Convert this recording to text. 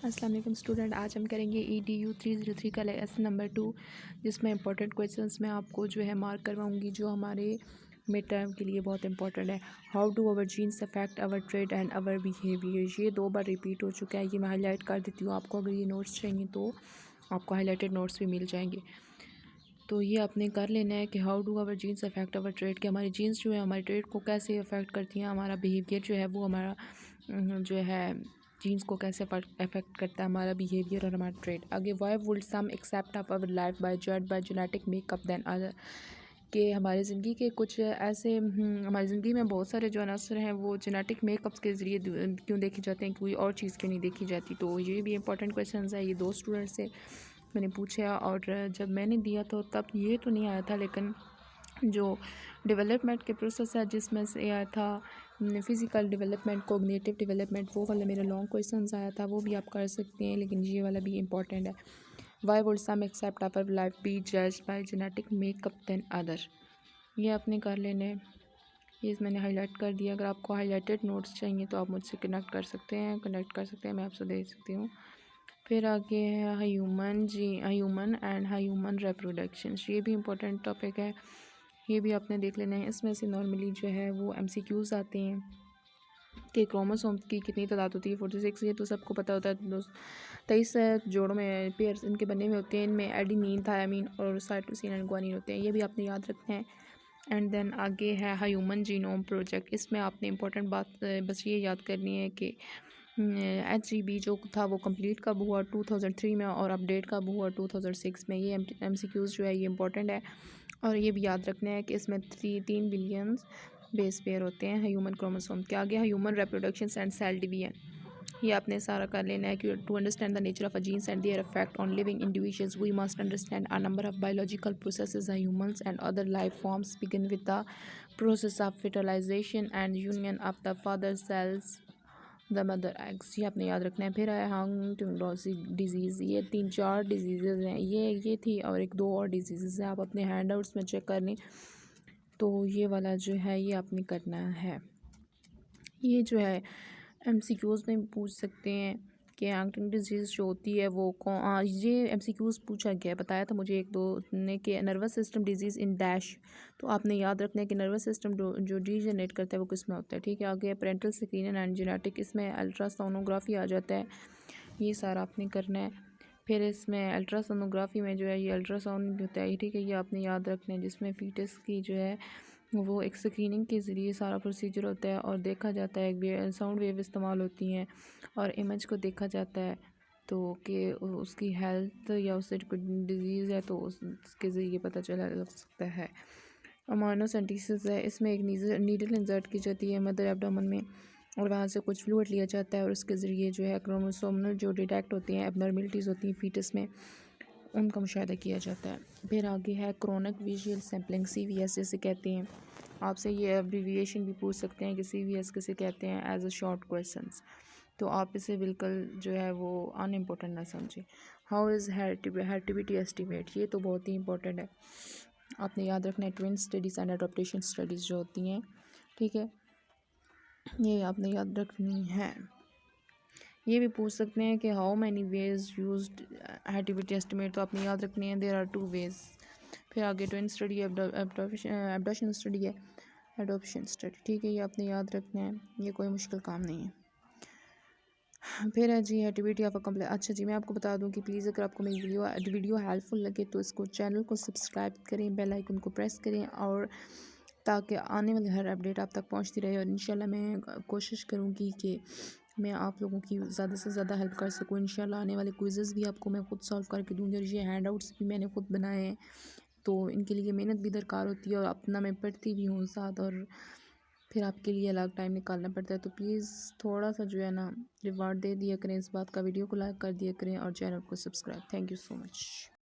अस्सलाम वालेकुम स्टूडेंट। आज हम करेंगे EDU 303 का लेसन नंबर 2, जिसमें इंपॉर्टेंट क्वेश्चंस मैं आपको जो है मार्क करवाऊंगी जो हमारे मिड टर्म के लिए बहुत इंपॉर्टेंट है। How do our genes affect our trait and our behaviour. ये 2 बार रिपीट हो चुका है, ये मैं हाईलाइट कर देती हूँ आपको। अगर ये नोट्स चाहिए तो आपको हाईलाइटेड नोट्स भी मिल जाएंगे। तो ये आपने कर लेना है कि how do our genes affect our trait, कि हमारी जीन्स जो है हमारे ट्रेड को कैसे अफेक्ट करती हैं, हमारा बिहेवियर जो है वो हमारा जो है जीन्स को कैसे अफेक्ट करता है, हमारा बिहेवियर और हमारा ट्रेड। आगे, why would some accept of our life by जज by genetic makeup then other, कि हमारी ज़िंदगी के कुछ ऐसे हमारी ज़िंदगी में बहुत सारे जो अनासर हैं वो जेनेटिक मेकअप्स के ज़रिए क्यों देखे जाते हैं, कोई और चीज़ क्यों नहीं देखी जाती। तो ये भी इंपॉर्टेंट क्वेश्चन है। ये 2 स्टूडेंट से मैंने पूछा और जब मैंने दिया तो तब ये तो नहीं आया था, लेकिन जो डेवलपमेंट के प्रोसेस है जिसमें से आया था फ़िज़िकल डेवलपमेंट, कोग्निटिव डेवलपमेंट, वो वाला मेरा लॉन्ग क्वेश्चन आया था, वो भी आप कर सकते हैं। लेकिन ये वाला भी इंपॉर्टेंट है। Why would some accept our life be जज by genetic makeup then other, ये आपने कर लेने। ये मैंने हाईलाइट कर दिया। अगर आपको हाईलाइटेड नोट्स चाहिए तो आप मुझसे कनेक्ट कर सकते हैं, मैं आपसे दे सकती हूँ। फिर आगे है ह्यूमन एंड ह्यूमन रिप्रोडक्शन। ये भी इंपॉर्टेंट टॉपिक है, ये भी आपने देख लेना है। इसमें से नॉर्मली जो है वो MCQs आते हैं कि क्रोमोसोम की कितनी तादाद होती है, 46। ये तो सबको पता होता है। 23 जोड़ों में पेयर्स इनके बने हुए होते हैं। इनमें एडिनिन, थायामीन और साइटोसिन एंड ग्वानिन होते हैं, ये भी आपने याद रखना है। एंड देन आगे है ह्यूमन जीनोम प्रोजेक्ट। इसमें आपने इंपॉर्टेंट बात बस ये याद करनी है कि HGB जो था वो कंप्लीट कब हुआ, 2003 में, और अपडेट कब हुआ, 2006 में। ये MCQs जो है ये इंपॉर्टेंट है। और ये भी याद रखना है कि इसमें 3 बिलियन बेस पेयर होते हैं ह्यूमन क्रोमोसोम के। आगे human reproduction and cell division, ये आपने सारा कर लेना है कि to understand the nature of a genes and their effect on living individuals we must understand a number of biological processes humans and other life forms begin with the process of fertilisation and union of the father cells the mother eggs, ये आपने याद रखना है। फिर है Huntington disease. ये 3-4 disease हैं, ये थी, और 1-2 और डिजीज़ हैं, आप अपने हैंड आउट्स में चेक कर लें। तो ये वाला जो है ये आपने करना है। ये जो है MCQs में पूछ सकते हैं कि हंटिंगटन डिजीज़ जो होती है वो ये MCQs पूछा गया है, बताया था मुझे 1-2 ने कि nervous system disease in dash. तो आपने याद रखना है कि नर्वस सिस्टम जो डीजनरेट करता है वो किस में होता है, ठीक है। आगे पेरेंटल स्क्रीनिंग एंड जेनेटिक, इसमें अल्ट्रासोनोग्राफी आ जाता है, ये सारा आपने करना है। फिर इसमें अल्ट्रासोनोग्राफी में जो है ये अल्ट्रासाउंड भी होता है, ठीक है, ये आपने याद रखना है, जिसमें फीटस की जो है वो एक स्क्रीनिंग के ज़रिए सारा प्रोसीजर होता है और देखा जाता है, साउंड वेव इस्तेमाल होती हैं और इमेज को देखा जाता है, तो कि उसकी हेल्थ या उससे कोई डिजीज़ है तो उसके ज़रिए पता चला लग सकता है। अमाइनोसेंटेसिस है, इसमें एक नीडल इंसर्ट की जाती है मदर एब्डोमेन में और वहाँ से कुछ फ्लूइड लिया जाता है और उसके ज़रिए जो है क्रोमोसोमल जो डिटेक्ट होती हैं, एबनॉर्मलिटीज़ होती हैं फीटस में, उनका मुशाहिदा किया जाता है। फिर आगे है क्रोनिक विजुअल सैम्पलिंग, CVS जिसे कहते हैं। आपसे ये एब्रीविएशन भी पूछ सकते हैं कि CVS किसे कहते हैं एज अ शॉर्ट क्वेश्चंस, तो आप इसे बिल्कुल जो है वो अनइम्पोर्टेंट ना समझें। हाउ इज़ हेरिडिटी एस्टिमेट, ये तो बहुत ही इंपॉर्टेंट है, आपने याद रखना है। Twin studies and adaptation studies जो होती हैं, ठीक है, ये आपने याद रखनी है। ये भी पूछ सकते हैं कि how many ways used heredity estimate, तो आपने याद रखनी है देयर आर 2 वेज। फिर आगे ट्विन स्टडी, एडॉप्शन स्टडी है, एडॉप्शन स्टडी, ठीक है, ये आपने याद रखना है, ये कोई मुश्किल काम नहीं है। फिर है जी एक्टिविटी ऑफ अ कम्प्लेक्स। अच्छा जी, मैं आपको बता दूं कि प्लीज़ अगर आपको मेरी वीडियो हेल्पफुल लगे तो इसको चैनल को सब्सक्राइब करें, बेल आइकन को प्रेस करें, और ताकि आने वाली हर अपडेट आप तक पहुंचती रहे। और इंशाल्लाह मैं कोशिश करूंगी कि मैं आप लोगों की ज़्यादा से ज़्यादा हेल्प कर सकूँ। इंशाल्लाह आने वाले क्विज़ेस भी आपको मैं ख़ुद सॉल्व करके दूँगी, और ये हैंड आउट्स भी मैंने ख़ुद बनाए हैं, तो इनके लिए मेहनत भी दरकार होती है और अपना मैं पढ़ती भी हूँ साथ, और फिर आपके लिए अलग टाइम निकालना पड़ता है। तो प्लीज़ थोड़ा सा जो है ना रिवार्ड दे दिया करें इस बात का, वीडियो को लाइक कर दिया करें और चैनल को subscribe. Thank you so much.